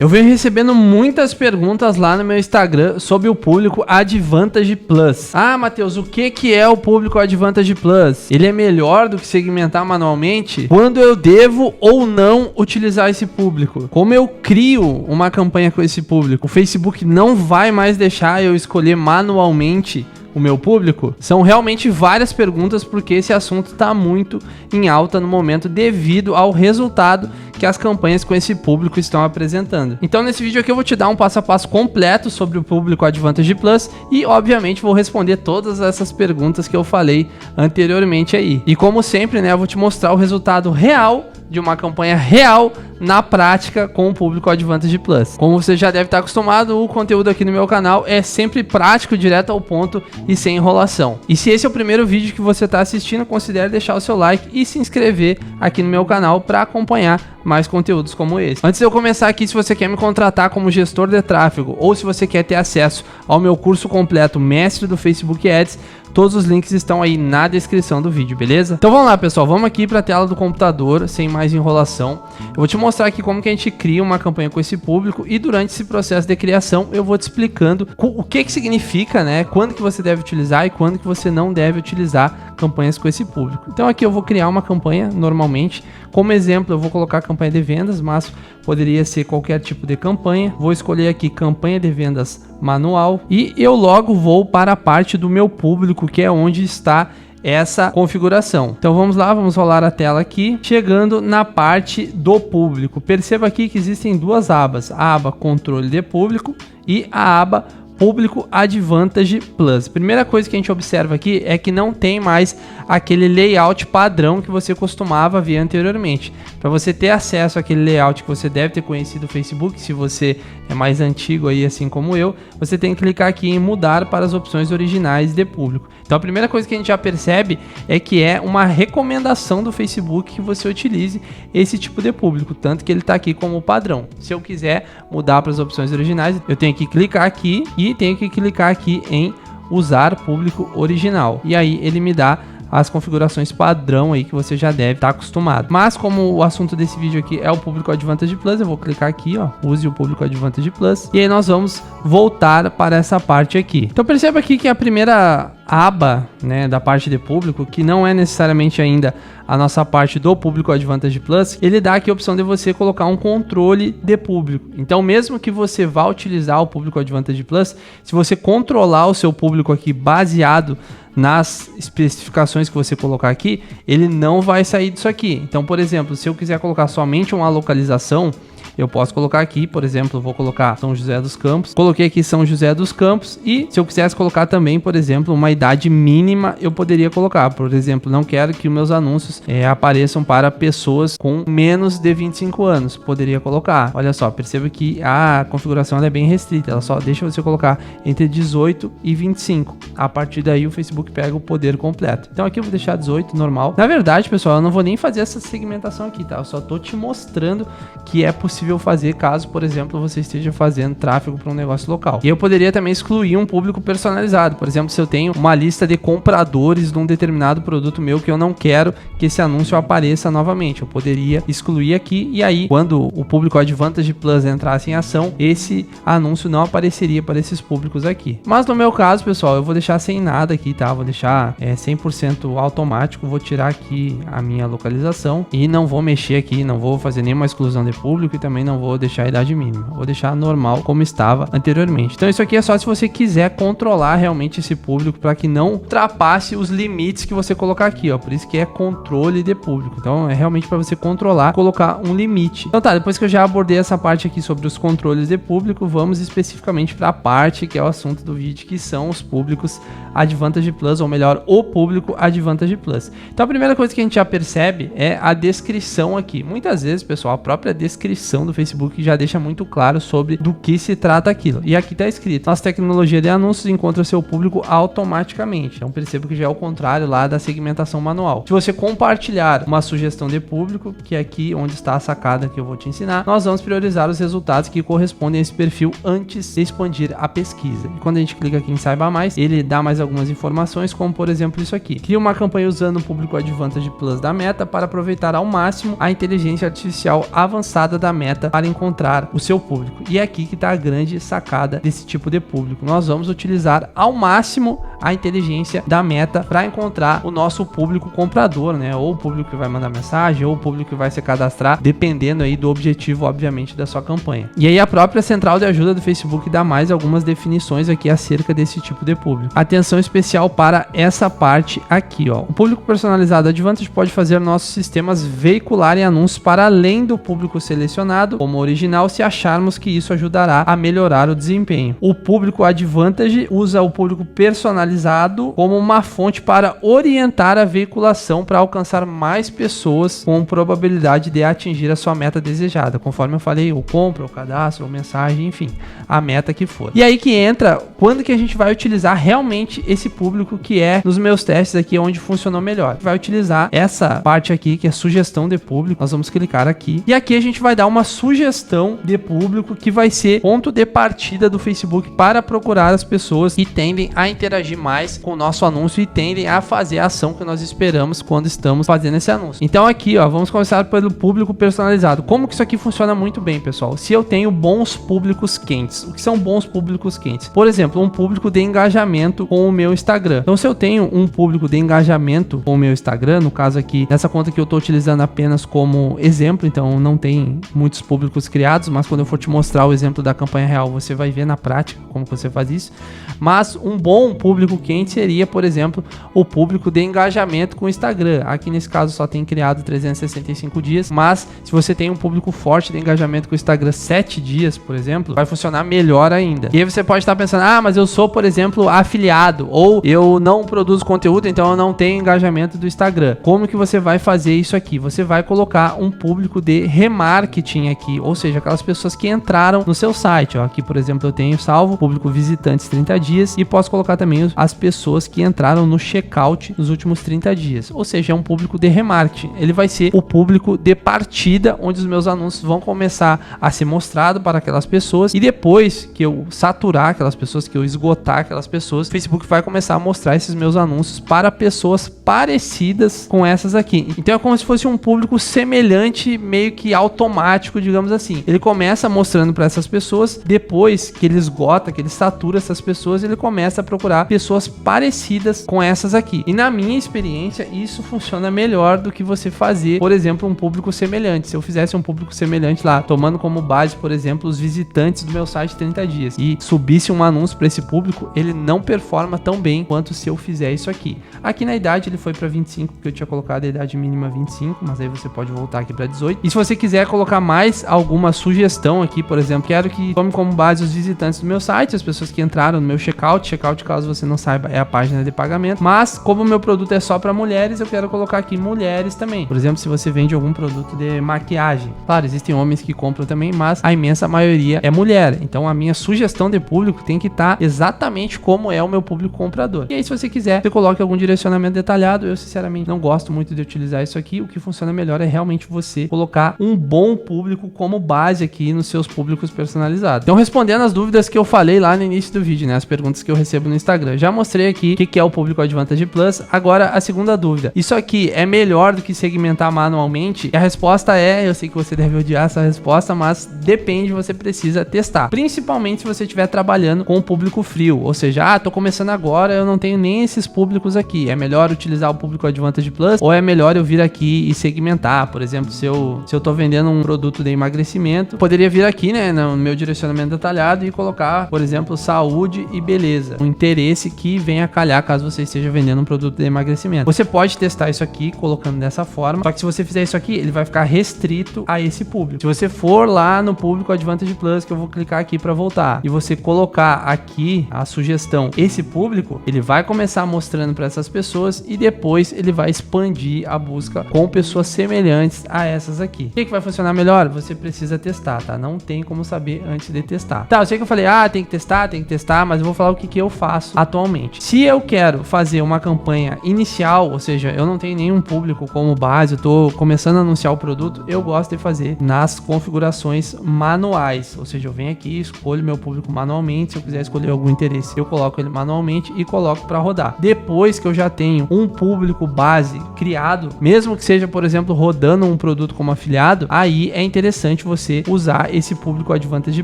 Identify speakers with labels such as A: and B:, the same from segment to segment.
A: Eu venho recebendo muitas perguntas lá no meu Instagram sobre o público Advantage Plus. Ah, Matheus, o que é o público Advantage Plus? Ele é melhor do que segmentar manualmente? Quando eu devo ou não utilizar esse público? Como eu crio uma campanha com esse público? O Facebook não vai mais deixar eu escolher manualmente o meu público? São realmente várias perguntas, porque esse assunto está muito em alta no momento devido ao resultado que as campanhas com esse público estão apresentando. Então nesse vídeo aqui eu vou te dar um passo a passo completo sobre o público Advantage Plus e obviamente vou responder todas essas perguntas que eu falei anteriormente aí. E como sempre, né, eu vou te mostrar o resultado real de uma campanha real na prática com o público Advantage Plus. Como você já deve estar acostumado, o conteúdo aqui no meu canal é sempre prático, direto ao ponto e sem enrolação. E se esse é o primeiro vídeo que você está assistindo, considere deixar o seu like e se inscrever aqui no meu canal para acompanhar mais conteúdos como esse. Antes de eu começar aqui, se você quer me contratar como gestor de tráfego ou se você quer ter acesso ao meu curso completo Mestre do Facebook Ads, todos os links estão aí na descrição do vídeo, beleza? Então vamos lá, pessoal, vamos aqui para a tela do computador, sem mais enrolação. Eu vou te mostrar aqui como que a gente cria uma campanha com esse público e durante esse processo de criação eu vou te explicando o que significa, né? Quando que você deve utilizar e quando que você não deve utilizar campanhas com esse público. Então aqui eu vou criar uma campanha normalmente. Como exemplo, eu vou colocar campanha de vendas, mas poderia ser qualquer tipo de campanha. Vou escolher aqui campanha de vendas manual e eu logo vou para a parte do meu público, que é onde está essa configuração. Então vamos lá, vamos rolar a tela aqui, chegando na parte do público. Perceba aqui que existem duas abas, a aba controle de público e a aba público Advantage Plus. Primeira coisa que a gente observa aqui é que não tem mais aquele layout padrão que você costumava ver anteriormente. Para você ter acesso àquele layout que você deve ter conhecido o Facebook, se você é mais antigo aí assim como eu, você tem que clicar aqui em mudar para as opções originais de público. Então a primeira coisa que a gente já percebe é que é uma recomendação do Facebook que você utilize esse tipo de público, tanto que ele está aqui como padrão. Se eu quiser mudar para as opções originais, eu tenho que clicar aqui e tenho que clicar aqui em usar público original. E aí ele me dá as configurações padrão aí que você já deve estar acostumado. Mas como o assunto desse vídeo aqui é o público Advantage Plus, eu vou clicar aqui, ó, use o público Advantage Plus. E aí nós vamos voltar para essa parte aqui. Então perceba aqui que a primeira aba, né, da parte de público, que não é necessariamente ainda a nossa parte do público Advantage Plus, ele dá aqui a opção de você colocar um controle de público. Então mesmo que você vá utilizar o público Advantage Plus, se você controlar o seu público aqui baseado nas especificações que você colocar aqui, ele não vai sair disso aqui. Então, por exemplo, se eu quiser colocar somente uma localização, eu posso colocar aqui, por exemplo, eu vou colocar São José dos Campos. Coloquei aqui São José dos Campos e se eu quisesse colocar também, por exemplo, uma idade mínima, eu poderia colocar. Por exemplo, não quero que os meus anúncios apareçam para pessoas com menos de 25 anos. Poderia colocar. Olha só, perceba que a configuração ela é bem restrita. Ela só deixa você colocar entre 18 e 25. A partir daí o Facebook pega o poder completo. Então aqui eu vou deixar 18 normal. Na verdade, pessoal, eu não vou nem fazer essa segmentação aqui, tá? Eu só tô te mostrando que é possível fazer caso, por exemplo, você esteja fazendo tráfego para um negócio local. E eu poderia também excluir um público personalizado. Por exemplo, se eu tenho uma lista de compradores de um determinado produto meu que eu não quero que esse anúncio apareça novamente, eu poderia excluir aqui e aí, quando o público Advantage Plus entrasse em ação, esse anúncio não apareceria para esses públicos aqui. Mas no meu caso, pessoal, eu vou deixar sem nada aqui, tá? Vou deixar 100% automático, vou tirar aqui a minha localização e não vou mexer aqui, não vou fazer nenhuma exclusão de público e também não vou deixar a idade mínima, vou deixar normal como estava anteriormente. Então isso aqui é só se você quiser controlar realmente esse público para que não ultrapasse os limites que você colocar aqui, ó. Por isso que é controle de público. Então é realmente para você controlar, colocar um limite. Então tá, depois que eu já abordei essa parte aqui sobre os controles de público, vamos especificamente para a parte que é o assunto do vídeo, que são os públicos Advantage Plus, ou melhor, o público Advantage Plus. Então a primeira coisa que a gente já percebe é a descrição aqui. Muitas vezes, pessoal, a própria descrição do Facebook já deixa muito claro sobre do que se trata aquilo. E aqui está escrito: nossa tecnologia de anúncios encontra seu público automaticamente. Então perceba que já é o contrário lá da segmentação manual. Se você compartilhar uma sugestão de público, que é aqui onde está a sacada que eu vou te ensinar, nós vamos priorizar os resultados que correspondem a esse perfil antes de expandir a pesquisa. E quando a gente clica aqui em saiba mais, ele dá mais algumas informações, como por exemplo isso aqui. Cria uma campanha usando o público Advantage Plus da Meta para aproveitar ao máximo a inteligência artificial avançada da Meta para encontrar o seu público. E é aqui que está a grande sacada desse tipo de público. Nós vamos utilizar ao máximo a inteligência da Meta para encontrar o nosso público comprador, né? Ou o público que vai mandar mensagem, ou o público que vai se cadastrar, dependendo aí do objetivo, obviamente, da sua campanha. E aí a própria central de ajuda do Facebook dá mais algumas definições aqui acerca desse tipo de público. Atenção especial para essa parte aqui, ó. O público personalizado Advantage pode fazer nossos sistemas veicularem anúncios para além do público selecionado como original, se acharmos que isso ajudará a melhorar o desempenho. O público Advantage usa o público personalizado como uma fonte para orientar a veiculação para alcançar mais pessoas com probabilidade de atingir a sua meta desejada, conforme eu falei, ou compra, ou cadastro, ou mensagem, enfim, a meta que for. E aí que entra quando que a gente vai utilizar realmente esse público, que é nos meus testes aqui onde funcionou melhor. Vai utilizar essa parte aqui que é sugestão de público. Nós vamos clicar aqui e aqui a gente vai dar uma sugestão de público que vai ser ponto de partida do Facebook para procurar as pessoas que tendem a interagir mais com o nosso anúncio e tendem a fazer a ação que nós esperamos quando estamos fazendo esse anúncio. Então aqui, ó, vamos começar pelo público personalizado. Como que isso aqui funciona muito bem, pessoal? Se eu tenho bons públicos quentes. O que são bons públicos quentes? Por exemplo, um público de engajamento com o meu Instagram. Então se eu tenho um público de engajamento com o meu Instagram, no caso aqui, nessa conta que eu estou utilizando apenas como exemplo, então não tem muitos públicos criados, mas quando eu for te mostrar o exemplo da campanha real, você vai ver na prática como você faz isso. Mas um bom público quente seria, por exemplo, o público de engajamento com o Instagram. Aqui nesse caso só tem criado 365 dias, mas se você tem um público forte de engajamento com o Instagram 7 dias, por exemplo, vai funcionar melhor ainda. E aí você pode estar pensando, mas eu sou, por exemplo, afiliado, ou eu não produzo conteúdo, então eu não tenho engajamento do Instagram. Como que você vai fazer isso aqui? Você vai colocar um público de remarketing aqui, ou seja, aquelas pessoas que entraram no seu site. Ó, aqui, por exemplo, eu tenho salvo público visitantes 30 dias e posso colocar também as pessoas que entraram no checkout nos últimos 30 dias. Ou seja, é um público de remarketing. Ele vai ser o público de partida, onde os meus anúncios vão começar a ser mostrados para aquelas pessoas, e depois que eu saturar aquelas pessoas, que eu esgotar aquelas pessoas, o Facebook vai começar a mostrar esses meus anúncios para pessoas parecidas com essas aqui. Então é como se fosse um público semelhante, meio que automático, digamos assim. Ele começa mostrando para essas pessoas, depois que ele esgota, que ele satura essas pessoas, ele começa a procurar pessoas parecidas com essas aqui. E na minha experiência, isso funciona melhor do que você fazer, por exemplo, um público semelhante. Se eu fizesse um público semelhante lá, tomando como base, por exemplo, os visitantes do meu site 30 dias e subisse um anúncio para esse público, ele não performa tão bem quanto se eu fizer isso aqui. Aqui na idade ele foi para 25, porque eu tinha colocado a idade mínima 25, mas aí você pode voltar aqui para 18. E se você quiser colocar mais alguma sugestão aqui, por exemplo, quero que tome como base os visitantes do meu site, as pessoas que entraram no meu checkout, caso você não saiba, é a página de pagamento, mas como o meu produto é só para mulheres, eu quero colocar aqui mulheres também. Por exemplo, se você vende algum produto de maquiagem, claro, existem homens que compram também, mas a imensa maioria é mulher, então a minha sugestão de público tem que estar exatamente como é o meu público comprador. E aí, se você quiser, você coloque algum direcionamento detalhado. Eu sinceramente não gosto muito de utilizar isso aqui. O que funciona melhor é realmente você colocar um bom público como base aqui nos seus públicos personalizados. Então, respondendo as dúvidas que eu falei lá no início do vídeo, né, as perguntas que eu recebo no Instagram, já mostrei aqui o que é o público Advantage Plus. Agora, a segunda dúvida: isso aqui é melhor do que segmentar manualmente? E a resposta é, eu sei que você deve odiar essa resposta, mas depende, você precisa testar. Principalmente se você estiver trabalhando com o público frio, ou seja, tô começando agora, eu não tenho nem esses públicos aqui. É melhor utilizar o público Advantage Plus, ou é melhor eu vir aqui e segmentar? Por exemplo, se eu tô vendendo um produto de emagrecimento, poderia vir aqui, né, no meu direcionamento detalhado e colocar, por exemplo, saúde e beleza, um interesse que venha a calhar caso você esteja vendendo um produto de emagrecimento. Você pode testar isso aqui colocando dessa forma, só que se você fizer isso aqui, ele vai ficar restrito a esse público. Se você for lá no público Advantage Plus, que eu vou clicar aqui para voltar, e você colocar aqui a sugestão esse público, ele vai começar mostrando para essas pessoas e depois ele vai expandir a busca com pessoas semelhantes a essas aqui. O que vai funcionar melhor? Você precisa testar, tá? Não tem como saber antes de testar. Tá, eu sei que eu falei, tem que testar, mas eu vou falar o que eu faço atualmente atualmente. Se eu quero fazer uma campanha inicial, ou seja, eu não tenho nenhum público como base, eu tô começando a anunciar o produto, eu gosto de fazer nas configurações manuais, ou seja, eu venho aqui, escolho meu público manualmente, se eu quiser escolher algum interesse, eu coloco ele manualmente e coloco para rodar. Depois que eu já tenho um público base criado, mesmo que seja, por exemplo, rodando um produto como afiliado, aí é interessante você usar esse público Advantage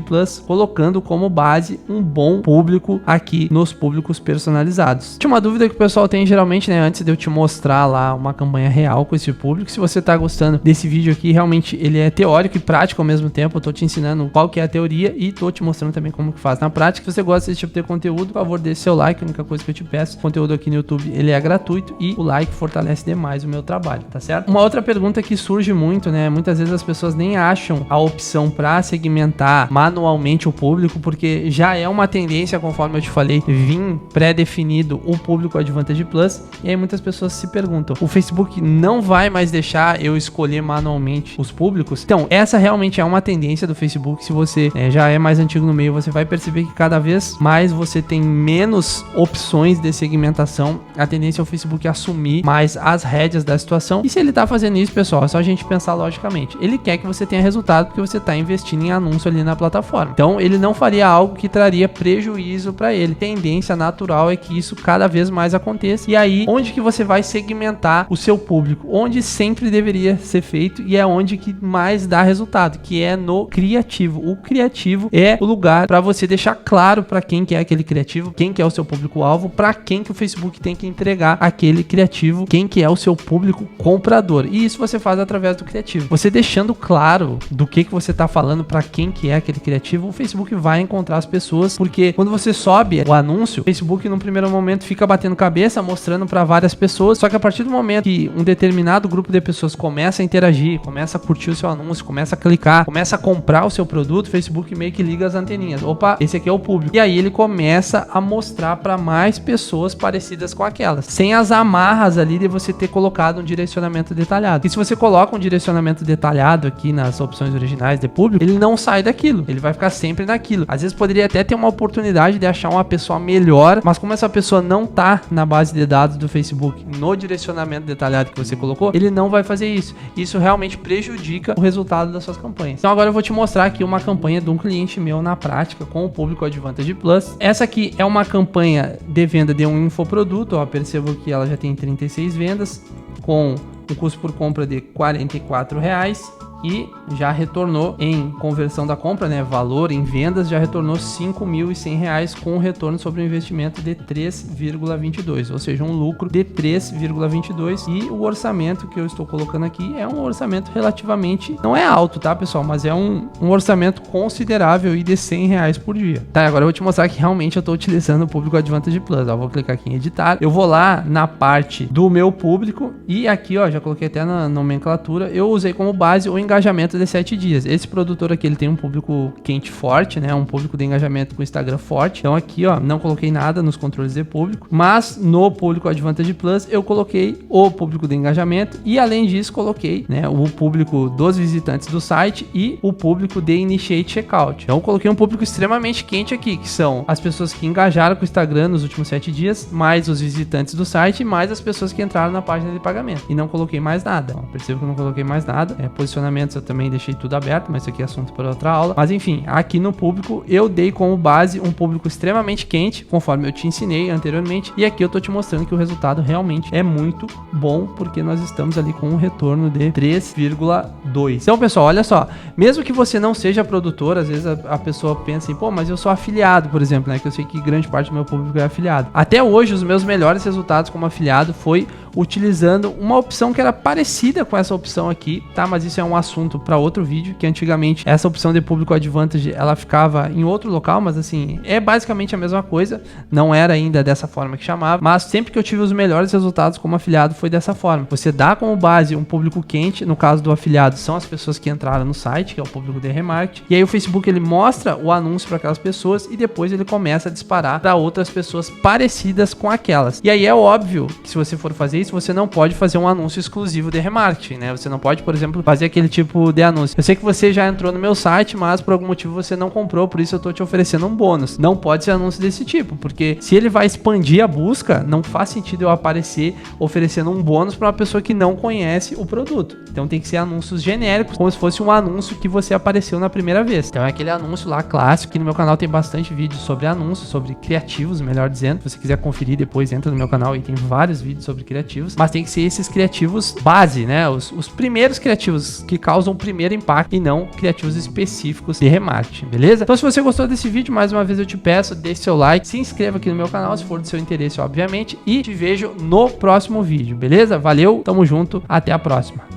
A: Plus, colocando como base um bom público aqui nos públicos personalizados. Tinha uma dúvida que o pessoal tem geralmente, né, antes de eu te mostrar lá uma campanha real com esse público. Se você tá gostando desse vídeo aqui, realmente ele é teórico e prático ao mesmo tempo. Eu tô te ensinando qual que é a teoria e tô te mostrando também como que faz na prática. Se você gosta desse tipo de conteúdo, por favor, deixe seu like. A única coisa que eu te peço, o conteúdo aqui no YouTube, ele é gratuito e o like fortalece demais o meu trabalho, tá certo? Uma outra pergunta que surge muito, né, muitas vezes as pessoas nem acham a opção para segmentar manualmente o público, porque já é uma tendência, conforme eu te falei, vir pré-definido o público Advantage Plus, e aí muitas pessoas se perguntam, o Facebook não vai mais deixar eu escolher manualmente os públicos? Então, essa realmente é uma tendência do Facebook. Se você já é mais antigo no meio, você vai perceber que cada vez mais você tem menos opções de segmentação. A tendência é o Facebook assumir mais as rédeas da situação, e se ele tá fazendo isso, pessoal, é só a gente pensar logicamente, ele quer que você tenha resultado porque você tá investindo em anúncio ali na plataforma, então ele não faria algo que traria prejuízo para ele. Tendência natural é que isso cada vez mais aconteça, e aí onde que você vai segmentar o seu público? Onde sempre deveria ser feito, e é onde que mais dá resultado, que é no criativo. O criativo é o lugar para você deixar claro para quem que é aquele criativo, quem que é o seu público-alvo, para quem que o Facebook tem que entregar aquele criativo, quem que é o seu público comprador, e isso você faz através do criativo. Você deixando claro do que você tá falando, para quem que é aquele criativo, o Facebook vai encontrar as pessoas, porque quando você sobe o anúncio, o Facebook no primeiro momento fica batendo cabeça, mostrando para várias pessoas, só que a partir do momento que um determinado grupo de pessoas começa a interagir, começa a curtir o seu anúncio, começa a clicar, começa a comprar o seu produto, o Facebook meio que liga as anteninhas. Opa, esse aqui é o público. E aí ele começa a mostrar para mais pessoas parecidas com aquelas, sem as amarras ali de você ter colocado um direcionamento detalhado. E se você coloca um direcionamento detalhado aqui nas opções originais de público, ele não sai daquilo, ele vai ficar sempre naquilo. Às vezes poderia até ter uma oportunidade de achar uma pessoa melhor, mas como essa pessoa não tá na base de dados do Facebook, no direcionamento detalhado que você colocou, ele não vai fazer isso. Isso realmente prejudica o resultado das suas campanhas. Então agora eu vou te mostrar aqui uma campanha de um cliente meu na prática com o público Advantage Plus. Essa aqui é uma campanha de venda de um infoproduto, ó, percebo que ela já tem 36 vendas, com um custo por compra de R$ 44,00 e já retornou em conversão da compra, né, valor em vendas, já retornou R$ 5.100 com um retorno sobre o investimento de 3,22, ou seja, um lucro de 3,22, e o orçamento que eu estou colocando aqui é um orçamento relativamente, não é alto, tá, pessoal, mas é um orçamento considerável e de R$100 por dia. Tá, agora eu vou te mostrar que realmente eu estou utilizando o público Advantage Plus. Ó, vou clicar aqui em editar, eu vou lá na parte do meu público e aqui, ó, já coloquei até na nomenclatura, eu usei como base o engajamento de 7 dias. Esse produtor aqui, ele tem um público quente forte, né? Um público de engajamento com o Instagram forte. Então aqui, ó, não coloquei nada nos controles de público, mas no público Advantage Plus eu coloquei o público de engajamento e além disso coloquei, né, o público dos visitantes do site e o público de Initiate Checkout. Então eu coloquei um público extremamente quente aqui, que são as pessoas que engajaram com o Instagram nos últimos 7 dias, mais os visitantes do site, mais as pessoas que entraram na página de pagamento. E não coloquei mais nada. Ó, percebo que eu não coloquei mais nada. Posicionamento eu também deixei tudo aberto, mas isso aqui é assunto para outra aula. Mas enfim, aqui no público eu dei como base um público extremamente quente, conforme eu te ensinei anteriormente, e aqui eu tô te mostrando que o resultado realmente é muito bom, porque nós estamos ali com um retorno de 3,2. Então, pessoal, olha só, mesmo que você não seja produtor, às vezes a pessoa pensa assim, pô, mas eu sou afiliado, por exemplo, né, que eu sei que grande parte do meu público é afiliado. Até hoje, os meus melhores resultados como afiliado foi utilizando uma opção que era parecida com essa opção aqui, tá? Mas isso é um assunto para outro vídeo, que antigamente essa opção de público Advantage, ela ficava em outro local, mas assim, é basicamente a mesma coisa, não era ainda dessa forma que chamava, mas sempre que eu tive os melhores resultados como afiliado foi dessa forma. Você dá como base um público quente, no caso do afiliado são as pessoas que entraram no site, que é o público de remarketing, e aí o Facebook ele mostra o anúncio para aquelas pessoas e depois ele começa a disparar para outras pessoas parecidas com aquelas. E aí é óbvio que se você for fazer fazer isso, você não pode fazer um anúncio exclusivo de remarketing, né? Você não pode, por exemplo, fazer aquele tipo de anúncio. Eu sei que você já entrou no meu site, mas por algum motivo você não comprou, por isso eu tô te oferecendo um bônus. Não pode ser anúncio desse tipo, porque se ele vai expandir a busca, não faz sentido eu aparecer oferecendo um bônus para uma pessoa que não conhece o produto. Então tem que ser anúncios genéricos, como se fosse um anúncio que você apareceu na primeira vez. Então é aquele anúncio lá clássico, que no meu canal tem bastante vídeo sobre anúncios, sobre criativos, melhor dizendo. Se você quiser conferir depois, entra no meu canal e tem vários vídeos sobre criativos, mas tem que ser esses criativos base, né? Os primeiros criativos que causam o primeiro impacto e não criativos específicos de remarketing, beleza? Então se você gostou desse vídeo, mais uma vez eu te peço, deixe seu like, se inscreva aqui no meu canal se for do seu interesse, obviamente, e te vejo no próximo vídeo, beleza? Valeu, tamo junto, até a próxima.